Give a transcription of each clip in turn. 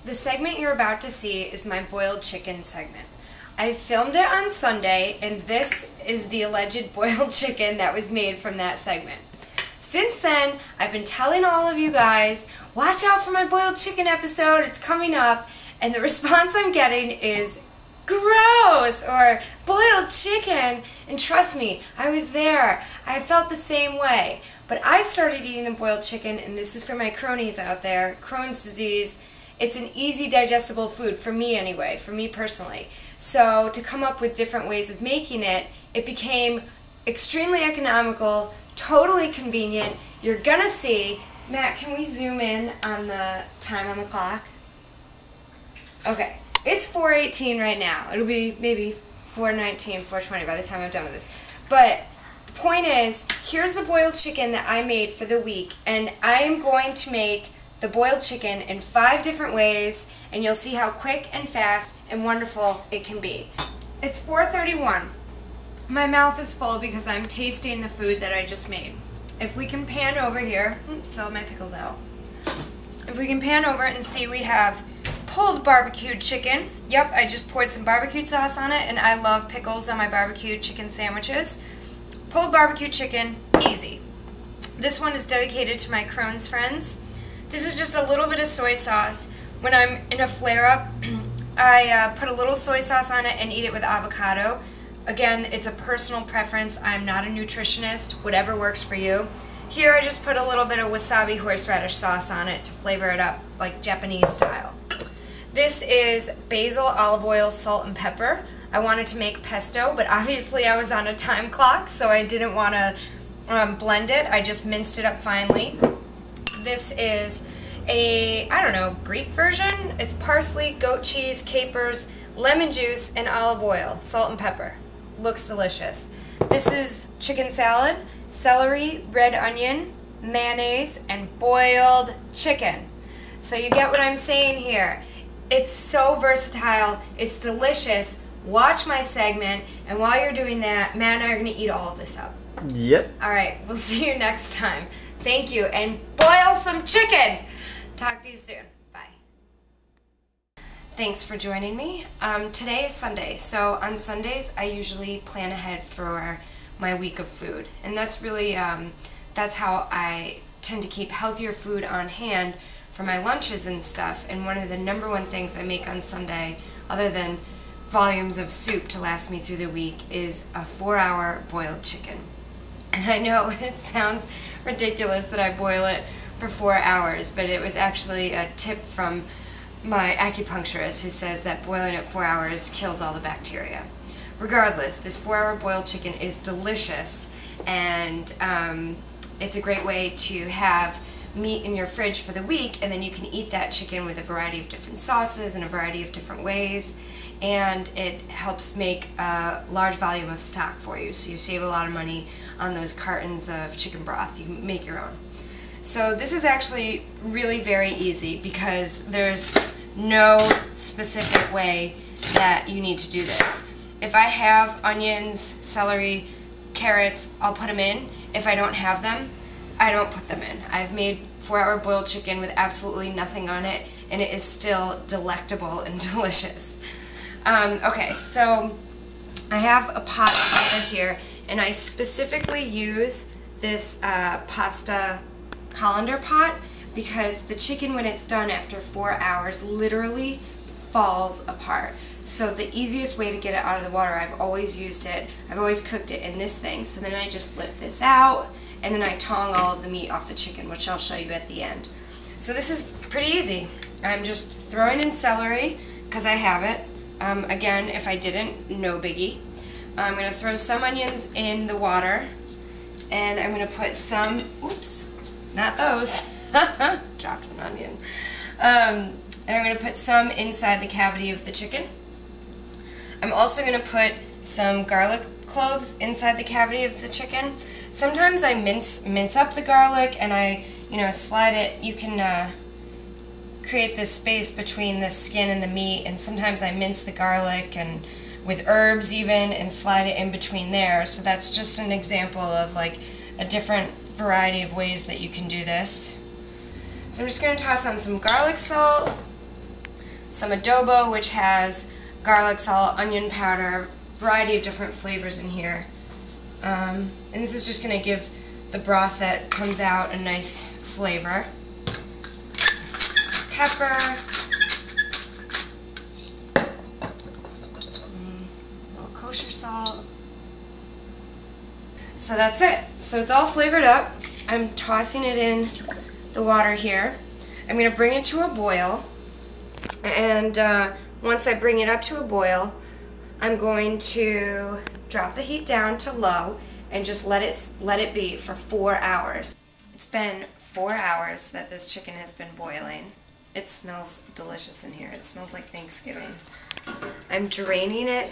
The segment you're about to see is my boiled chicken segment. I filmed it on Sunday, and this is the alleged boiled chicken that was made from that segment. Since then, I've been telling all of you guys, watch out for my boiled chicken episode, it's coming up, and the response I'm getting is, gross, or boiled chicken, and trust me, I was there. I felt the same way. But I started eating the boiled chicken, and this is for my cronies out there, Crohn's disease. It's an easy digestible food, for me anyway, for me personally. So to come up with different ways of making it, it became extremely economical, totally convenient. You're gonna see, Matt, can we zoom in on the time on the clock? Okay, it's 4:18 right now. It'll be maybe 4:19, 4:20 by the time I'm done with this. But the point is, here's the boiled chicken that I made for the week, and I am going to make the boiled chicken in 5 different ways, and you'll see how quick and fast and wonderful it can be. It's 4:31. My mouth is full because I'm tasting the food that I just made. If we can pan over here, still have my pickles out. If we can pan over and see, we have pulled barbecued chicken. Yep, I just poured some barbecue sauce on it, and I love pickles on my barbecued chicken sandwiches. Pulled barbecue chicken, easy. This one is dedicated to my Crohn's friends. This is just a little bit of soy sauce. When I'm in a flare-up, I put a little soy sauce on it and eat it with avocado. Again, it's a personal preference. I'm not a nutritionist, whatever works for you. Here I just put a little bit of wasabi horseradish sauce on it to flavor it up like Japanese style. This is basil, olive oil, salt, and pepper. I wanted to make pesto, but obviously I was on a time clock, so I didn't want to blend it. I just minced it up finely. This is a, I don't know, Greek version. It's parsley, goat cheese, capers, lemon juice, and olive oil, salt and pepper. Looks delicious. This is chicken salad, celery, red onion, mayonnaise, and boiled chicken. So you get what I'm saying here. It's so versatile, it's delicious. Watch my segment, and while you're doing that, Matt and I are gonna eat all of this up. Yep. All right, we'll see you next time. Thank you, and boil some chicken. Talk to you soon. Bye. Thanks for joining me. Today is Sunday, so on Sundays I usually plan ahead for my week of food, and that's really that's how I tend to keep healthier food on hand for my lunches and stuff. And one of the #1 things I make on Sunday, other than volumes of soup to last me through the week, is a 4-hour boiled chicken. And I know it sounds ridiculous that I boil it for 4 hours, but it was actually a tip from my acupuncturist who says that boiling it 4 hours kills all the bacteria. Regardless, this 4-hour boiled chicken is delicious, and it's a great way to have meat in your fridge for the week, and then you can eat that chicken with a variety of different sauces in a variety of different ways, and it helps make a large volume of stock for you, so you save a lot of money on those cartons of chicken broth. You can make your own. So this is actually really very easy because there's no specific way that you need to do this. If I have onions, celery, carrots, I'll put them in. If I don't have them, I don't put them in. I've made 4-hour boiled chicken with absolutely nothing on it, and it is still delectable and delicious. Okay, so I have a pot over here, and I specifically use this pasta colander pot because the chicken, when it's done after 4 hours, literally falls apart. So the easiest way to get it out of the water, I've always used it, I've always cooked it in this thing. So then I just lift this out, and then I tong all of the meat off the chicken, which I'll show you at the end. So this is pretty easy. I'm just throwing in celery because I have it. Again, if I didn't, no biggie. I'm going to throw some onions in the water, and I'm going to put some, oops, not those, dropped an onion. And I'm going to put some inside the cavity of the chicken. I'm also going to put some garlic cloves inside the cavity of the chicken. Sometimes I mince up the garlic, and I, slide it. You can create this space between the skin and the meat, and sometimes I mince the garlic and with herbs even and slide it in between there. So that's just an example of like a different variety of ways that you can do this. So I'm just going to toss on some garlic salt, some adobo, which has garlic, salt, onion powder, variety of different flavors in here. And this is just gonna give the broth that comes out a nice flavor. Pepper. A little kosher salt. So that's it. So it's all flavored up. I'm tossing it in the water here. I'm gonna bring it to a boil. And once I bring it up to a boil, I'm going to drop the heat down to low and just let it be for 4 hours. It's been 4 hours that this chicken has been boiling. It smells delicious in here. It smells like Thanksgiving. I'm draining it.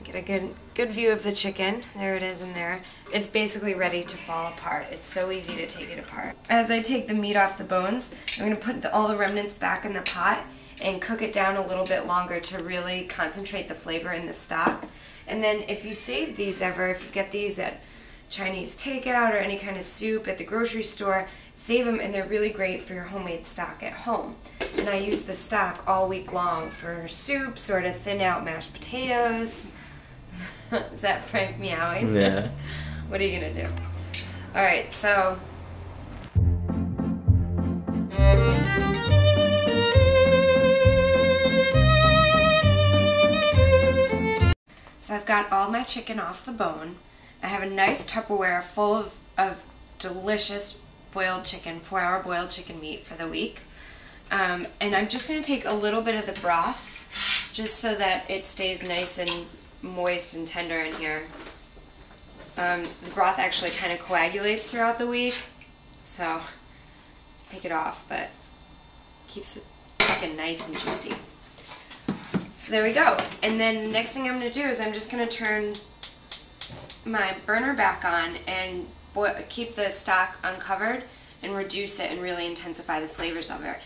Get a good view of the chicken. There it is in there. It's basically ready to fall apart. It's so easy to take it apart. As I take the meat off the bones, I'm going to put all the remnants back in the pot and cook it down a little bit longer to really concentrate the flavor in the stock. And then if you save these ever, if you get these at Chinese takeout or any kind of soup at the grocery store, save them, and they're really great for your homemade stock at home. And I use the stock all week long for soups or to thin out mashed potatoes. Is that Frank meowing? Yeah. What are you gonna do? Alright, so I've got all my chicken off the bone. I have a nice Tupperware full of delicious boiled chicken, 4-hour boiled chicken meat for the week. And I'm just going to take a little bit of the broth just so that it stays nice and moist and tender in here. The broth actually kind of coagulates throughout the week, so take it off, but keeps the chicken nice and juicy. So there we go. And then the next thing I'm going to do is I'm just going to turn my burner back on and keep the stock uncovered and reduce it and really intensify the flavors of it.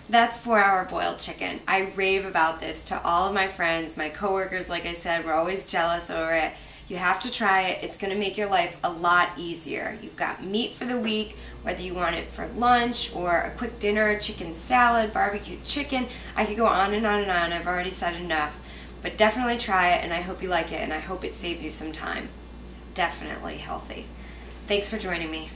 That's 4-hour boiled chicken. I rave about this to all of my friends, my coworkers. Like I said, we're always jealous over it. You have to try it. It's going to make your life a lot easier. You've got meat for the week, whether you want it for lunch or a quick dinner, chicken salad, barbecue chicken. I could go on and on and on. I've already said enough. But definitely try it, and I hope you like it, and I hope it saves you some time. Definitely healthy. Thanks for joining me.